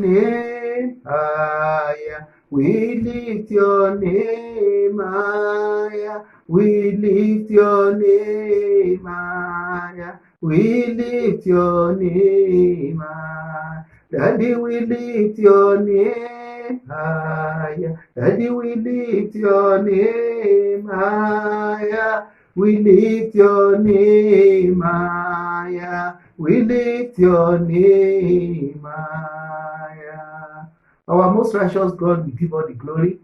name higher. We lift your name higher. We lift your name higher. We lift your name higher. Daddy, we lift your name higher. Daddy, we lift your name higher. We lift your name higher. We lift your name higher. Our most righteous God, we give all the glory.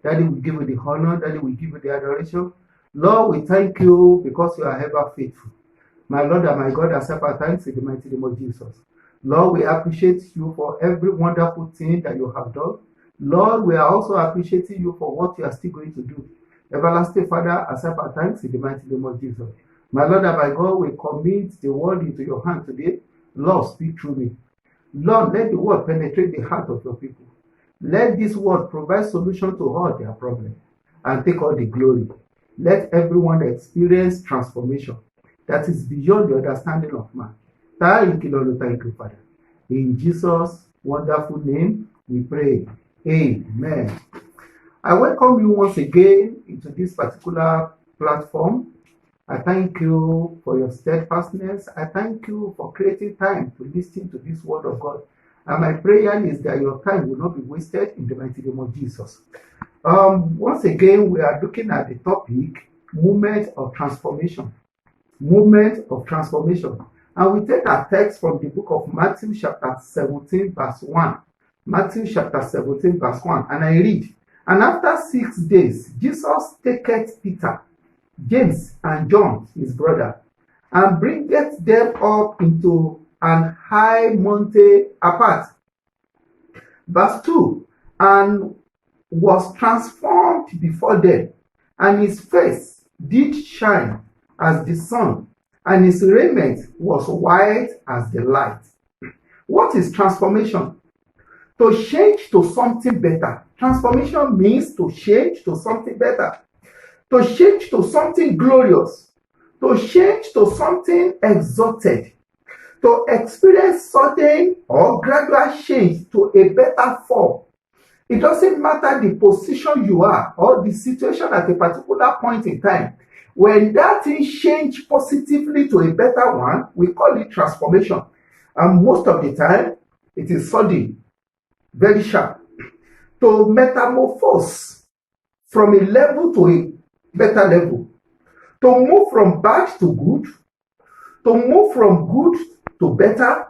Daddy, we give you the honor. Daddy, we give you the adoration. Lord, we thank you because you are ever faithful. My Lord and my God, accept our thanks in the mighty name of Jesus. Lord, we appreciate you for every wonderful thing that you have done. Lord, we are also appreciating you for what you are still going to do. Everlasting Father, accept our thanks in the mighty name of Jesus. My Lord and my God, we commit the word into your hand today. Lord, speak through me. Lord, let the word penetrate the heart of your people. Let this word provide solution to all their problems and take all the glory. Let everyone experience transformation that is beyond the understanding of man. Thank you, Lord. Thank you, Father. In Jesus' wonderful name, we pray. Amen. I welcome you once again into this particular platform. I thank you for your steadfastness. I thank you for creating time to listen to this word of God. And my prayer is that your time will not be wasted in the mighty name of Jesus. Once again, we are looking at the topic, movement of transformation. Movement of transformation. And we take our text from the book of Matthew chapter 17 verse 1. Matthew chapter 17 verse 1. And I read, and after 6 days, Jesus taketh Peter, James, and John, his brother, and bringeth them up into an high mountain apart. Verse 2, and was transformed before them, and his face did shine as the sun, and his raiment was white as the light. What is transformation? To change to something better. Transformation means to change to something better. To change to something glorious. To change to something exalted. To experience sudden or gradual change to a better form. It doesn't matter the position you are or the situation at a particular point in time. When that thing changes positively to a better one, we call it transformation. And most of the time, it is sudden, very sharp. To metamorphose from a level to a better level. To move from bad to good. To move from good to better.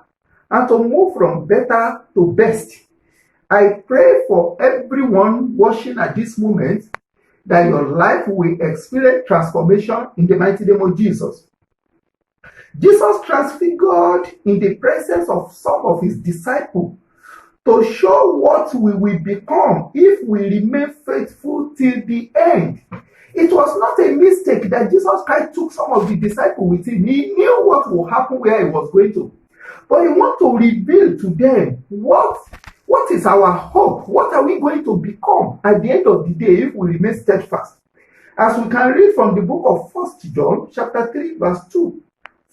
And to move from better to best. I pray for everyone watching at this moment that your life will experience transformation in the mighty name of Jesus. Jesus transfigured in the presence of some of his disciples to show what we will become if we remain faithful till the end. It was not a mistake that Jesus Christ took some of the disciples with him. He knew what will happen where he was going to. But he wants to reveal to them what is our hope? What are we going to become at the end of the day if we remain steadfast? As we can read from the book of 1 John chapter 3 verse 2.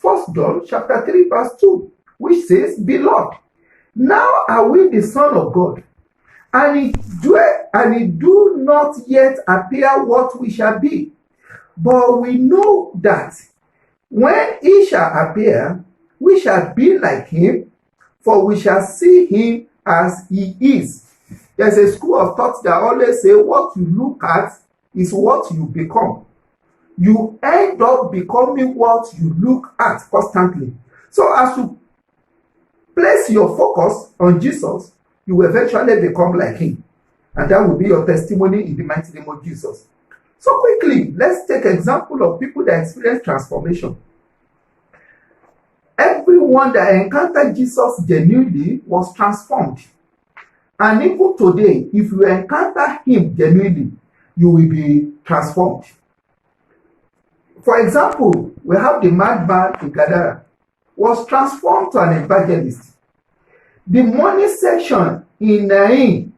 1 John chapter 3 verse 2, which says, Beloved, now are we the Son of God, and it do not yet appear what we shall be. But we know that when he shall appear, we shall be like him, for we shall see him as he is. There's a school of thought that always say what you look at is what you become. You end up becoming what you look at constantly. So as you place your focus on Jesus, you will eventually become like him. And that will be your testimony in the mighty name of Jesus. So quickly, let's take example of people that experience transformation. Everyone that encountered Jesus genuinely was transformed. And even today, if you encounter him genuinely, you will be transformed. For example, we have the madman in Gadara, was transformed to an evangelist. The money section in Nain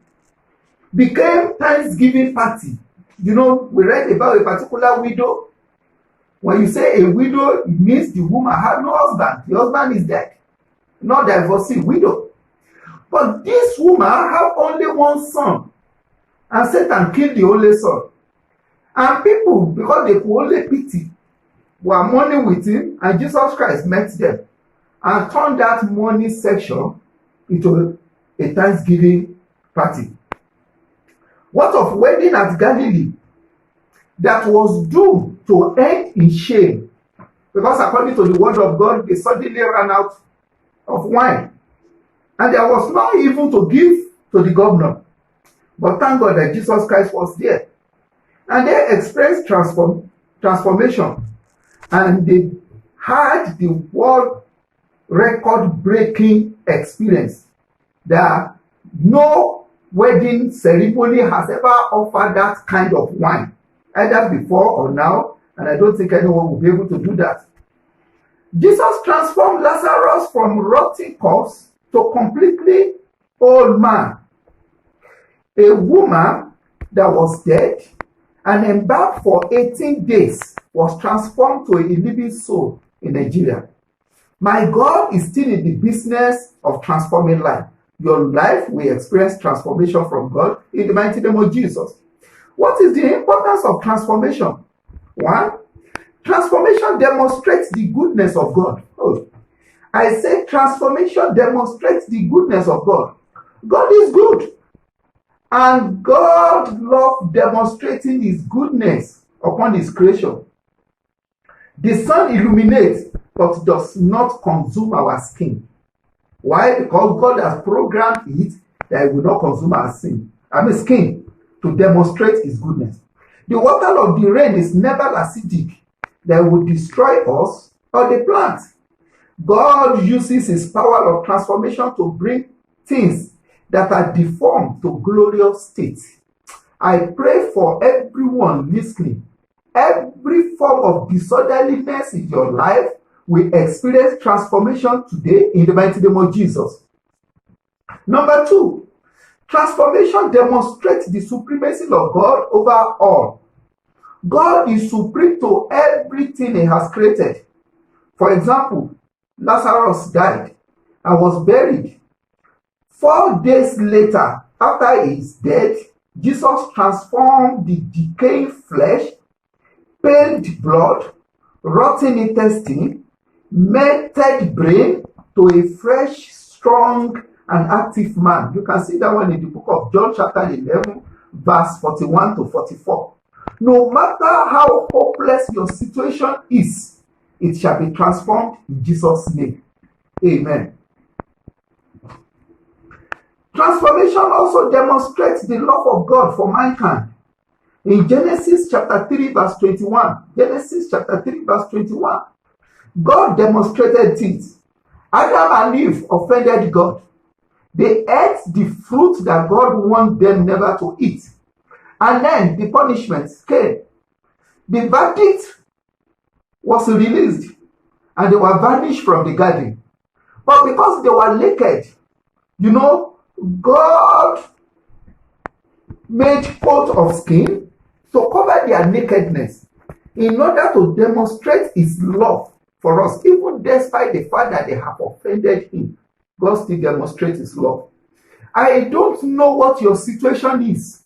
became Thanksgiving party. You know, we read about a particular widow. When you say a widow, it means the woman had no husband. The husband is dead. Not divorcee, widow. But this woman have only one son, and Satan killed the only son. And people, because they could only pity, were mourning with him, and Jesus Christ met them and turned that mourning section into a Thanksgiving party. What of wedding at Galilee that was doomed to end in shame? Because according to the word of God, they suddenly ran out of wine. And there was not even to give to the governor. But thank God that Jesus Christ was there. And they experienced transformation. And they had the world record-breaking experience that no wedding ceremony has ever offered that kind of wine, either before or now, and I don't think anyone will be able to do that. Jesus transformed Lazarus from rotting corpse to completely old man. A woman that was dead and embarked for 18 days was transformed to a living soul in Nigeria. My God is still in the business of transforming life. Your life will experience transformation from God in the mighty name of Jesus. What is the importance of transformation? One, transformation demonstrates the goodness of God. Oh, I say transformation demonstrates the goodness of God. God is good. And God loves demonstrating his goodness upon his creation. The sun illuminates but does not consume our skin. Why? Because God has programmed it that it will not consume our skin to demonstrate his goodness. The water of the rain is never acidic that will destroy us or the plant. God uses his power of transformation to bring things that are deformed to glorious states. I pray for everyone listening. Every form of disorderliness in your life will experience transformation today in the mighty name of Jesus. Number two, transformation demonstrates the supremacy of God over all. God is supreme to everything he has created. For example, Lazarus died and was buried. 4 days later, after his death, Jesus transformed the decaying flesh, pale blood, rotten intestine, melted brain to a fresh, strong, and active man. You can see that one in the book of John chapter 11, verse 41 to 44. No matter how hopeless your situation is, it shall be transformed in Jesus' name. Amen. Transformation also demonstrates the love of God for mankind. In Genesis chapter 3 verse 21, God demonstrated it. Adam and Eve offended God. They ate the fruit that God warned them never to eat. And then the punishment came. The verdict was released and they were banished from the garden. But because they were naked, God made coat of skin to cover their nakedness in order to demonstrate his love for us. Even despite the fact that they have offended him, God still demonstrates his love. I don't know what your situation is.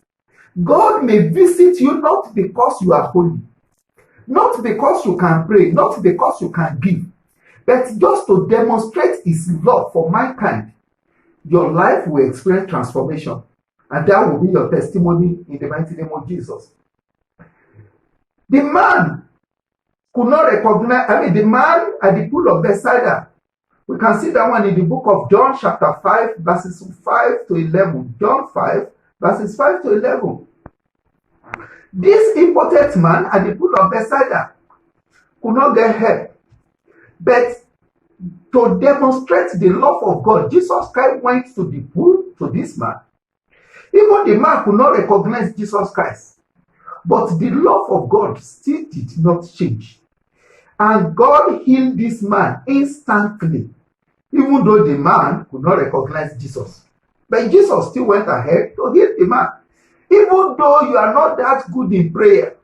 God may visit you not because you are holy, not because you can pray, not because you can give, but just to demonstrate his love for mankind. Your life will experience transformation, and that will be your testimony in the mighty name of Jesus. The man could not recognize, the man at the pool of Bethesda, we can see that one in the book of John chapter 5, verses 5 to 11. John 5, verses 5 to 11. This impotent man at the pool of Bethesda could not get help. But to demonstrate the love of God, Jesus Christ went to the pool to this man. Even the man could not recognize Jesus Christ. But the love of God still did not change. And God healed this man instantly, even though the man could not recognize Jesus. But Jesus still went ahead to heal the man. Even though you are not that good in prayer,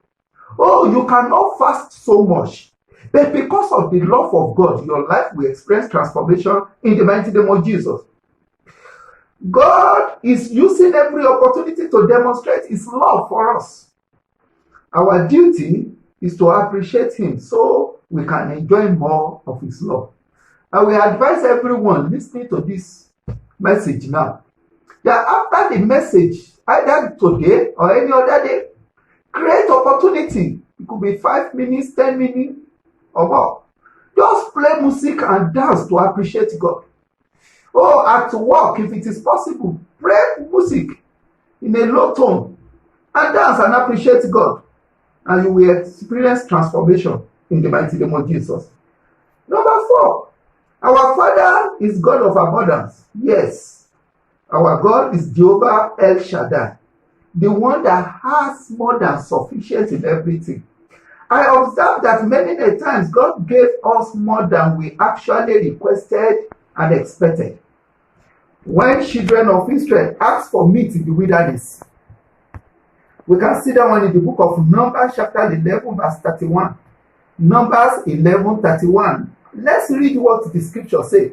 you cannot fast so much. But because of the love of God, your life will experience transformation in the mighty name of Jesus. God is using every opportunity to demonstrate his love for us. Our duty is to appreciate him so we can enjoy more of his love. I will advise everyone listening to this message now that after the message, either today or any other day, create opportunity. It could be 5 minutes, 10 minutes, or more. Just play music and dance to appreciate God. Or at work, if it is possible, play music in a low tone and dance and appreciate God. And you will experience transformation in the mighty name of Jesus. Number 4, our Father is God of abundance. Yes, our God is Jehovah El Shaddai, the one that has more than sufficient in everything. I observed that many times God gave us more than we actually requested and expected. When children of Israel asked for meat in the wilderness, we can see that one in the book of Numbers chapter 11 verse 31. Numbers 11:31. Let's read what the scripture says.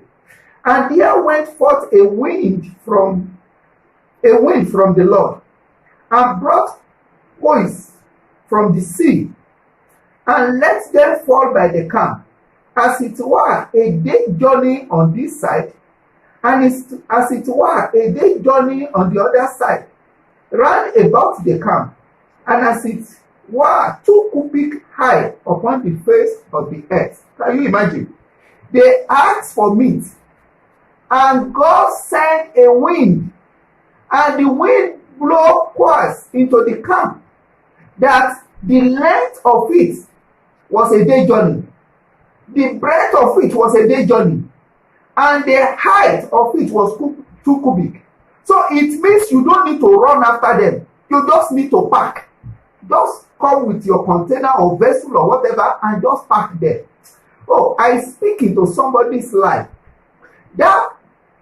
And there went forth a wind from the Lord, and brought quails from the sea, and let them fall by the camp, as it were a day's journey on this side, and as it were a day's journey on the other side, round about the camp, and as it were 2 cubits high upon the face of the earth. Can you imagine? They asked for meat, and God sent a wind, and the wind blew quails into the camp, that the length of it was a day journey, the breadth of it was a day journey, and the height of it was 2 cubits. So it means you don't need to run after them. You just need to pack. Just come with your container or vessel or whatever and just pack there. Oh, I speak into somebody's life. That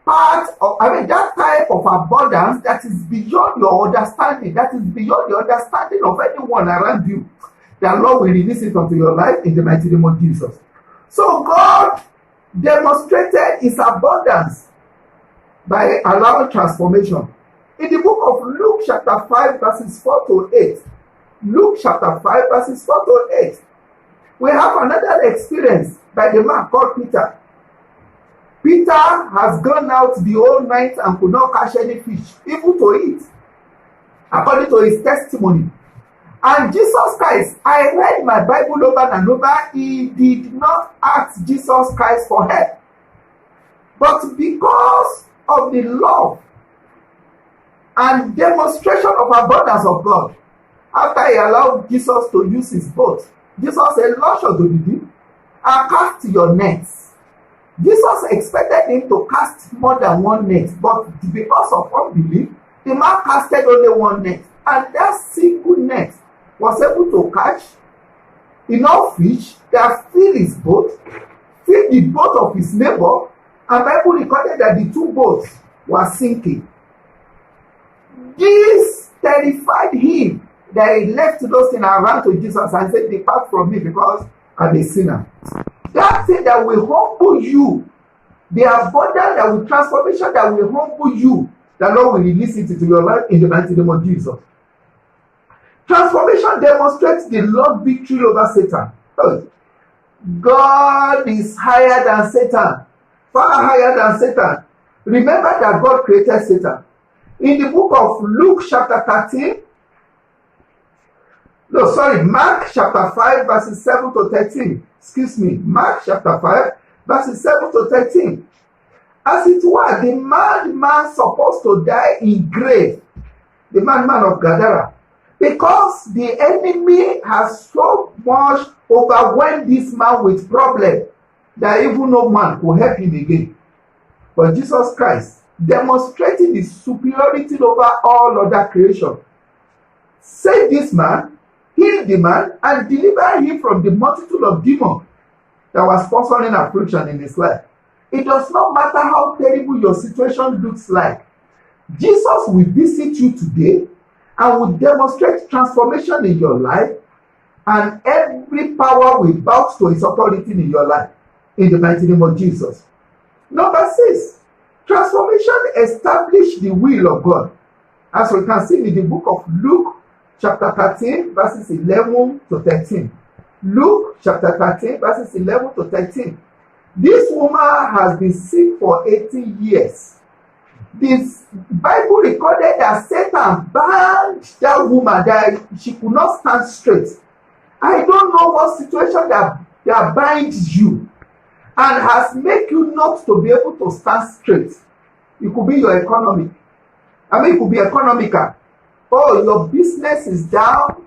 that type of abundance that is beyond your understanding, that is beyond the understanding of anyone around you, the Lord will release it unto your life in the mighty name of Jesus. So God demonstrated his abundance by allowing transformation. In the book of Luke chapter 5 verses 4 to 8, Luke chapter 5 verses 4 to 8, we have another experience by the man called Peter. Peter has gone out the whole night and could not catch any fish, even to eat, according to his testimony. And Jesus Christ, I read my Bible over and over, he did not ask Jesus Christ for help. But because of the love and demonstration of abundance of God, after he allowed Jesus to use his boat, Jesus said, "Launch unto the deep and cast your nets." Jesus expected him to cast more than one net, but because of unbelief, the man casted only one net, and that single net was able to catch enough fish that filled his boat, filled the boat of his neighbor, and Bible recorded that the 2 boats were sinking. This terrified him that he left those things and ran to Jesus and said, "Depart from me because I'm a sinner." That thing that will humble you, the abundance that will transformation that will humble you, the Lord will release it into your life in the mighty name of Jesus. Transformation demonstrates the Lord's victory over Satan. God is higher than Satan, far higher than Satan. Remember that God created Satan. In the book of Luke chapter 13, Mark chapter 5 verses 7 to 13. Mark chapter 5 verses 7 to 13. As it were, the madman supposed to die in grave, the madman of Gadara, because the enemy has so much overwhelmed this man with problem that even no man could help him again. But Jesus Christ, demonstrating his superiority over all other creation, saved this man, healed the man, and delivered him from the multitude of demons that was sponsoring affliction in his life. It does not matter how terrible your situation looks like. Jesus will visit you today and will demonstrate transformation in your life, and every power will bow to his authority in your life in the mighty name of Jesus. Number 6, Transformation established the will of God. As we can see in the book of Luke, chapter 13, verses 11 to 13. Luke, chapter 13, verses 11 to 13. This woman has been sick for 18 years. This Bible recorded that Satan bound that woman, that she could not stand straight. I don't know what situation that binds you and has made you not to be able to stand straight. It could be your economy. It could be economical. Oh, your business is down.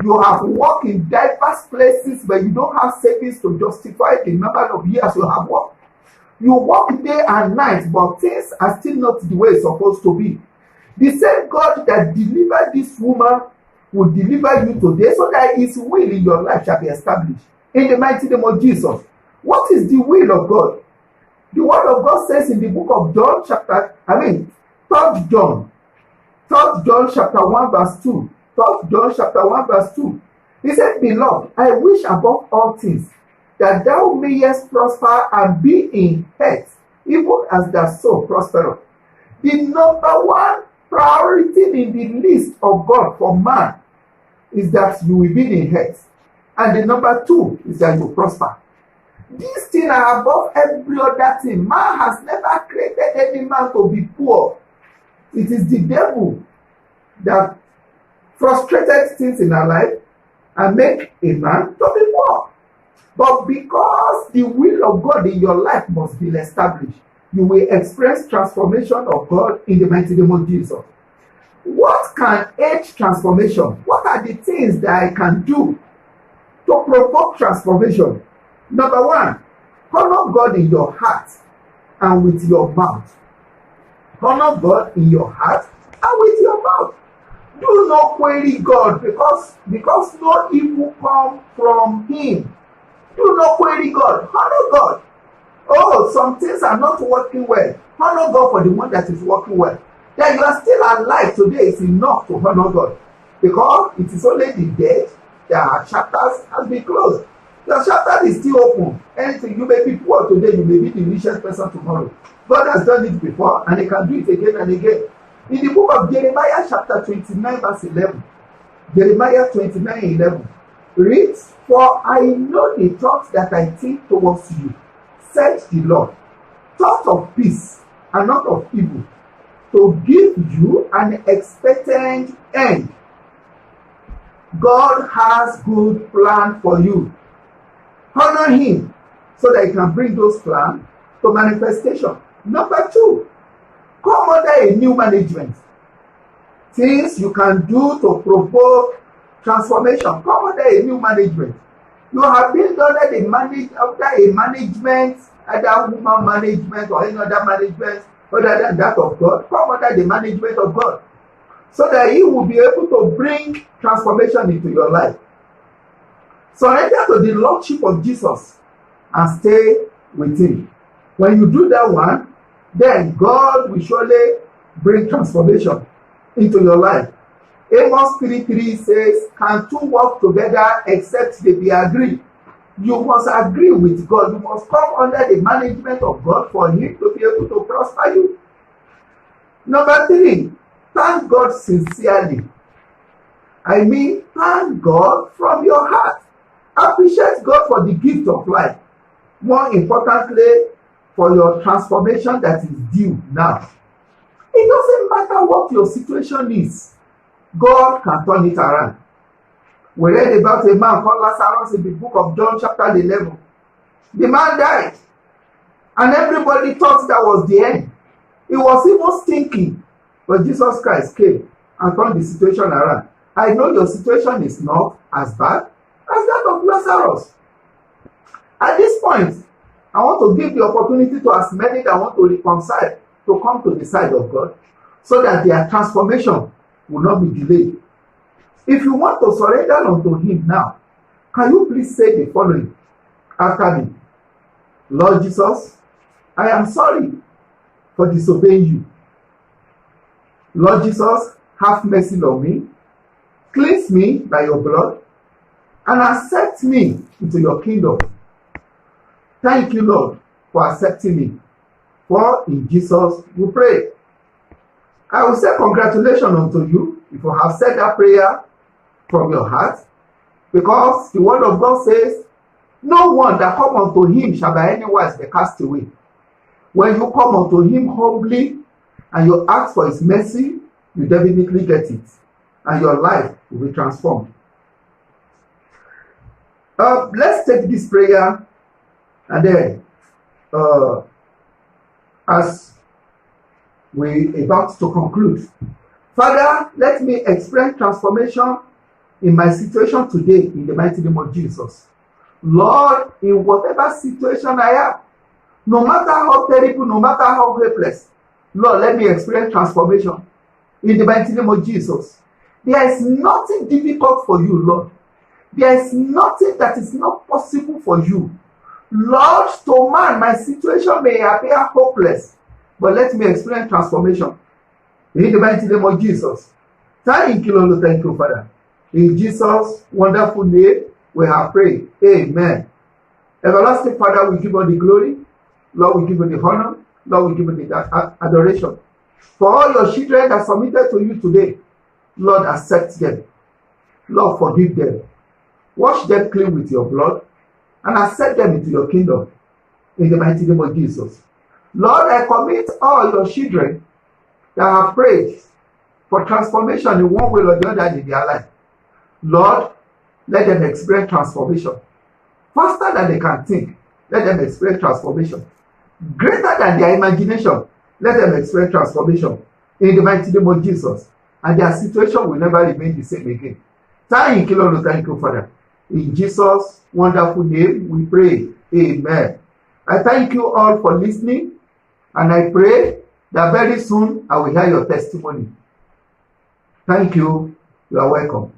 You have worked in diverse places, but you don't have savings to justify the number of years you have worked. You work day and night, but things are still not the way it's supposed to be. The same God that delivered this woman will deliver you today, so that his will in your life shall be established. In the mighty name of Jesus. What is the will of God? The word of God says in the book of John, 3 John. 3 John chapter 1 verse 2. 3 John chapter 1 verse 2. He said, Beloved, I wish above all things that thou mayest prosper and be in health, even as thy soul prospereth. The number one priority in the list of God for man is that you will be in health. And the number two is that you prosper. These things are above every other thing. Man has never created any man to be poor. It is the devil that frustrated things in our life and make a man to be poor. But because the will of God in your life must be established, you will experience transformation of God in the mighty name of Jesus. What can aid transformation? What are the things that I can do to provoke transformation? Number one, honor God in your heart and with your mouth. Honor God in your heart and with your mouth. Do not query God because no evil comes from him. Do not query God. Honor God. Oh, some things are not working well. Honor God for the one that is working well. That you are still alive today is enough to honor God. Because it is only the dead that chapters has been closed. Your chapter is still open. Anything, you may be poor today, you may be the richest person tomorrow. God has done it before and he can do it again and again. In the book of Jeremiah chapter 29 verse 11. Jeremiah 29:11. Read, for I know the thoughts that I think towards you, said the Lord, thoughts of peace and not of evil, to give you an expectant end. God has good plan for you. Honor him so that he can bring those plans to manifestation. Number two, come under a new management. Things you can do to provoke transformation. Come under a new management. You have been under a management, either human management or any other management other than that of God. Come under the management of God, so that he will be able to bring transformation into your life. Surrender to the Lordship of Jesus and stay with him. When you do that one, then God will surely bring transformation into your life. Amos 3:3 says, can two work together except they be agreed? You must agree with God. You must come under the management of God for him to be able to prosper you. Number three, thank God sincerely. Thank God from your heart. Appreciate God for the gift of life. More importantly, for your transformation that is due now. It doesn't matter what your situation is. God can turn it around. We read about a man called Lazarus in the book of John chapter 11. The man died. And everybody thought that was the end. It was even stinking. But Jesus Christ came and turned the situation around. I know your situation is not as bad as that of Lazarus. At this point, I want to give the opportunity to as many that want to reconcile to come to the side of God, so that their transformation will not be delayed. If you want to surrender unto him now, can you please say the following after me? Lord Jesus, I am sorry for disobeying you. Lord Jesus, have mercy on me. Cleanse me by your blood and accept me into your kingdom. Thank you, Lord, for accepting me. For in Jesus we pray. I will say congratulations unto you if you have said that prayer from your heart, because the word of God says, no one that come unto him shall by any wise be cast away. When you come unto him humbly and you ask for his mercy, you definitely get it, and your life will be transformed. Let's take this prayer, and then as we about to conclude. Father, let me experience transformation in my situation today in the mighty name of Jesus. Lord, in whatever situation I am, no matter how terrible, no matter how hopeless, Lord, let me experience transformation in the mighty name of Jesus. There is nothing difficult for you, Lord. There is nothing that is not possible for you. Lord, to man, my situation may appear hopeless, but let me experience transformation in the mighty name of Jesus. Thank you, Lord. Thank you, Father. In Jesus' wonderful name, we have prayed. Amen. Everlasting Father, we give you the glory. Lord, we give you the honor. Lord, we give you the adoration. For all your children that submitted to you today, Lord, accept them. Lord, forgive them. Wash them clean with your blood and accept them into your kingdom. In the mighty name of Jesus. Lord, I commit all your children that have prayed for transformation in one way or the other in their life. Lord, let them experience transformation. Faster than they can think, let them experience transformation. Greater than their imagination, let them experience transformation. In the mighty name of Jesus. And their situation will never remain the same again. Thank you, Lord. Thank you, Father. In Jesus' wonderful name, we pray. Amen. I thank you all for listening. And I pray that very soon I will hear your testimony. Thank you. You are welcome.